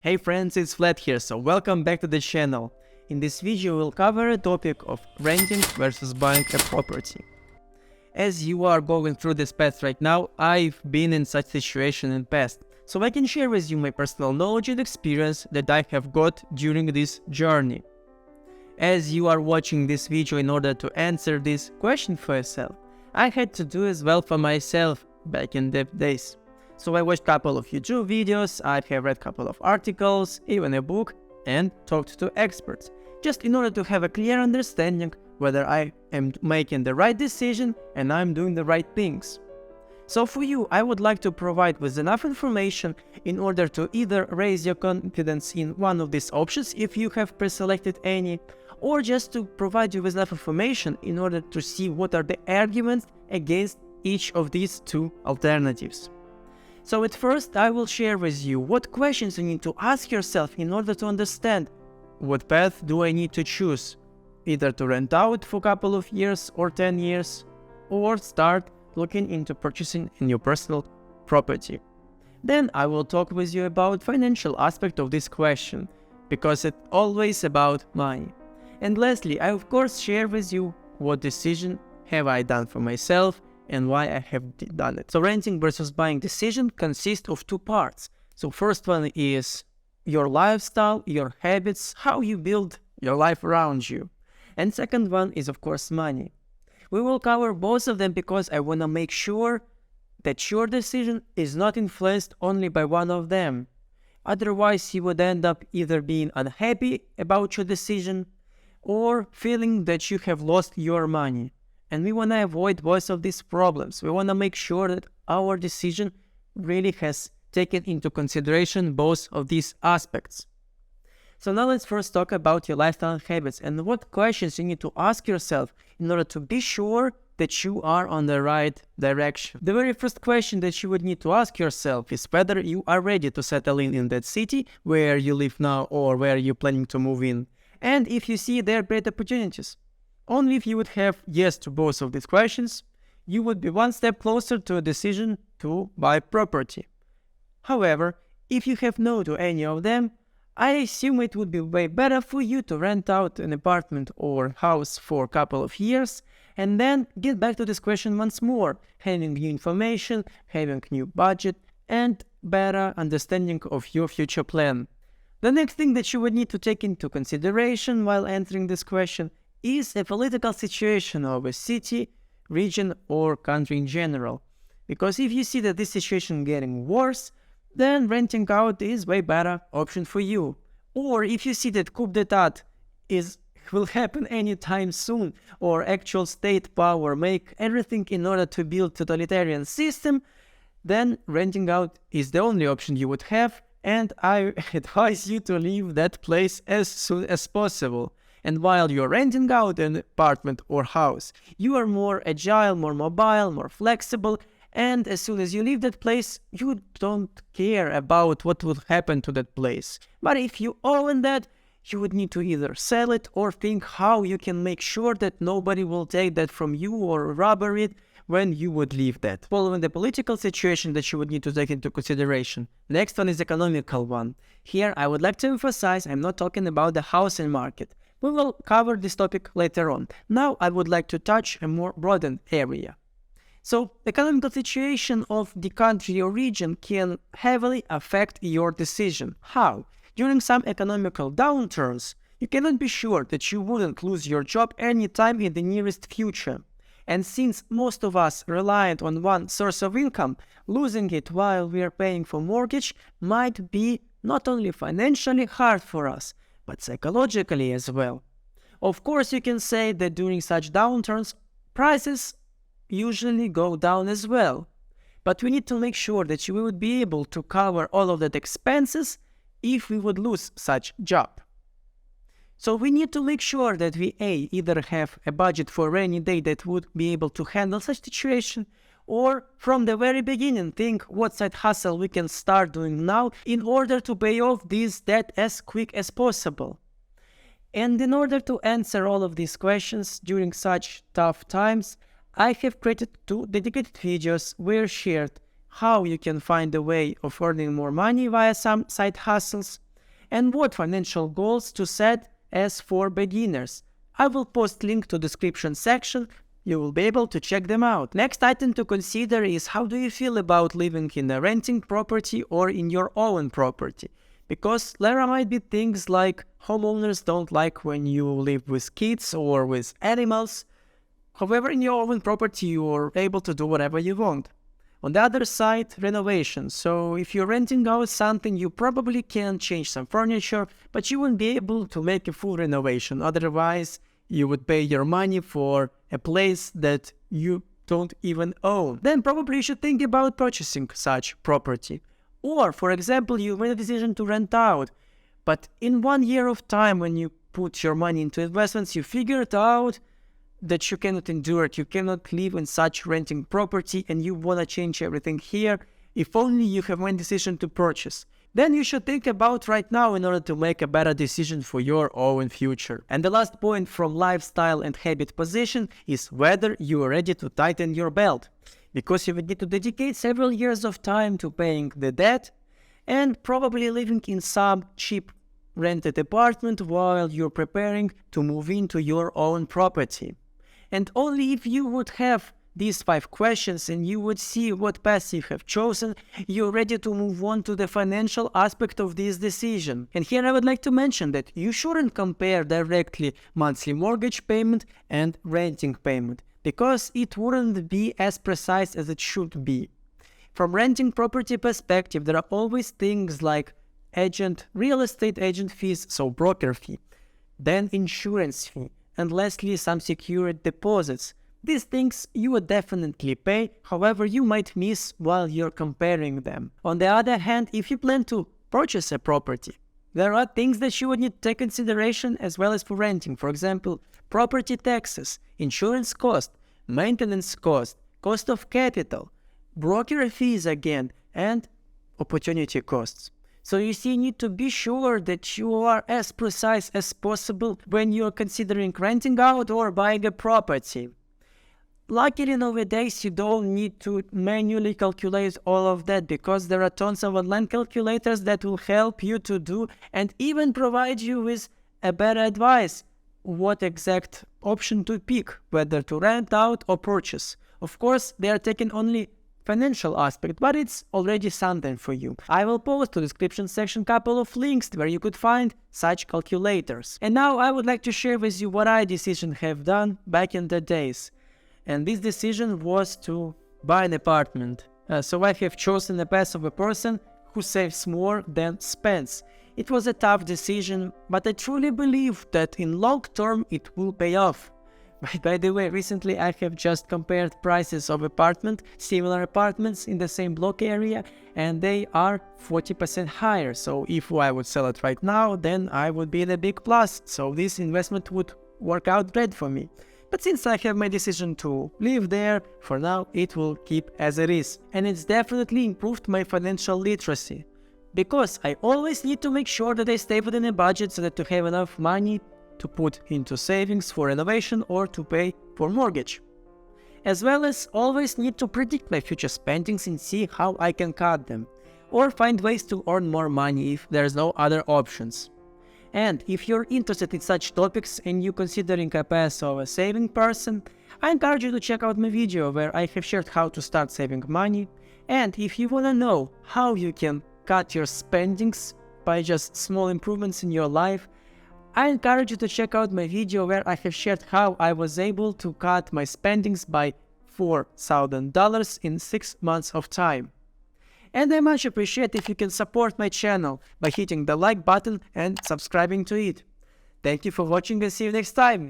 Hey friends, it's Vlad here, so welcome back to the channel. In this video we'll cover a topic of renting versus buying a property. As you are going through this path right now, I've been in such situation in the past, so I can share with you my personal knowledge and experience that I have got during this journey. As you are watching this video in order to answer this question for yourself, I had to do as well for myself back in the days. So I watched a couple of YouTube videos, I have read a couple of articles, even a book, and talked to experts, just in order to have a clear understanding whether I am making the right decision and I'm doing the right things. So for you, I would like to provide with enough information in order to either raise your confidence in one of these options if you have pre-selected any, or just to provide you with enough information in order to see what are the arguments against each of these two alternatives. So at first I will share with you what questions you need to ask yourself in order to understand what path do I need to choose, either to rent out for a couple of years or 10 years, or start looking into purchasing a new personal property. Then I will talk with you about financial aspect of this question, because it's always about money. And lastly, I of course share with you what decision have I done for myself and why I have done it. So renting versus buying decision consists of two parts. So first one is your lifestyle, your habits, how you build your life around you. And second one is of course money. We will cover both of them because I want to make sure that your decision is not influenced only by one of them. Otherwise you would end up either being unhappy about your decision or feeling that you have lost your money. And we want to avoid both of these problems. We want to make sure that our decision really has taken into consideration both of these aspects. So now let's first talk about your lifestyle habits and what questions you need to ask yourself in order to be sure that you are on the right direction. The very first question that you would need to ask yourself is whether you are ready to settle in that city where you live now or where you're planning to move in, and if you see there great opportunities. Only if you would have yes to both of these questions, you would be one step closer to a decision to buy property. However, if you have no to any of them, I assume it would be way better for you to rent out an apartment or house for a couple of years and then get back to this question once more, having new information, having new budget, and better understanding of your future plan. The next thing that you would need to take into consideration while answering this question is a political situation of a city, region, or country in general. Because if you see that this situation getting worse, then renting out is way better option for you. Or if you see that coup d'etat will happen anytime soon, or actual state power make everything in order to build totalitarian system, then renting out is the only option you would have, and I advise you to leave that place as soon as possible. And while you're renting out an apartment or house, you are more agile, more mobile, more flexible, and as soon as you leave that place, you don't care about what will happen to that place. But if you own that, you would need to either sell it or think how you can make sure that nobody will take that from you or robber it when you would leave that. Following the political situation that you would need to take into consideration. Next one is economical one. Here I would like to emphasize I'm not talking about the housing market. We will cover this topic later on. Now I would like to touch a more broadened area. So, the economical situation of the country or region can heavily affect your decision. How? During some economical downturns, you cannot be sure that you wouldn't lose your job anytime in the nearest future. And since most of us reliant on one source of income, losing it while we are paying for mortgage might be not only financially hard for us, but psychologically as well. Of course, you can say that during such downturns, prices usually go down as well. But we need to make sure that we would be able to cover all of that expenses if we would lose such job. So we need to make sure that we either have a budget for a rainy day that would be able to handle such situation, or from the very beginning think what side hustle we can start doing now in order to pay off this debt as quick as possible. And in order to answer all of these questions during such tough times, I have created 2 dedicated videos where shared how you can find a way of earning more money via some side hustles, and what financial goals to set as for beginners. I will post link to description section. You will be able to check them out. Next item to consider is how do you feel about living in a renting property or in your own property? Because there might be things like homeowners don't like when you live with kids or with animals. However, in your own property, you are able to do whatever you want. On the other side, renovation. So if you're renting out something, you probably can change some furniture, but you won't be able to make a full renovation. Otherwise, you would pay your money for a place that you don't even own. Then probably you should think about purchasing such property. Or, for example, you made a decision to rent out, but in 1 year of time when you put your money into investments, you figured out that you cannot endure it, you cannot live in such renting property and you want to change everything here, if only you have made a decision to purchase. Then you should think about right now in order to make a better decision for your own future. And the last point from lifestyle and habit position is whether you are ready to tighten your belt. Because you would need to dedicate several years of time to paying the debt and probably living in some cheap rented apartment while you're preparing to move into your own property. And only if you would have these 5 questions and you would see what path you have chosen, you're ready to move on to the financial aspect of this decision. And here I would like to mention that you shouldn't compare directly monthly mortgage payment and renting payment, because it wouldn't be as precise as it should be. From renting property perspective, there are always things like real estate agent fees, so broker fee, then insurance fee, and lastly some secured deposits. These things you would definitely pay, however you might miss while you're comparing them. On the other hand, if you plan to purchase a property, there are things that you would need to take consideration as well as for renting. For example, property taxes, insurance cost, maintenance cost, cost of capital, broker fees again, and opportunity costs. So you see, you need to be sure that you are as precise as possible when you're considering renting out or buying a property. Luckily nowadays you don't need to manually calculate all of that, because there are tons of online calculators that will help you to do and even provide you with a better advice what exact option to pick, whether to rent out or purchase. Of course, they are taking only financial aspect, but it's already something for you. I will post to the description section couple of links where you could find such calculators. And now I would like to share with you what I decision have done back in the days. And this decision was to buy an apartment. So I have chosen the path of a person who saves more than spends. It was a tough decision, but I truly believe that in long term it will pay off. By the way, recently I have just compared prices of similar apartments in the same block area, and they are 40% higher. So if I would sell it right now, then I would be in a big plus. So this investment would work out great for me. But since I have my decision to live there, for now it will keep as it is. And it's definitely improved my financial literacy. Because I always need to make sure that I stay within a budget so that to have enough money to put into savings for renovation or to pay for mortgage. As well as always need to predict my future spendings and see how I can cut them, or find ways to earn more money if there's no other options. And if you're interested in such topics and you're considering a path of a saving person, I encourage you to check out my video where I have shared how to start saving money. And if you want to know how you can cut your spendings by just small improvements in your life, I encourage you to check out my video where I have shared how I was able to cut my spendings by $4,000 in 6 months of time. And I much appreciate if you can support my channel by hitting the like button and subscribing to it. Thank you for watching and see you next time.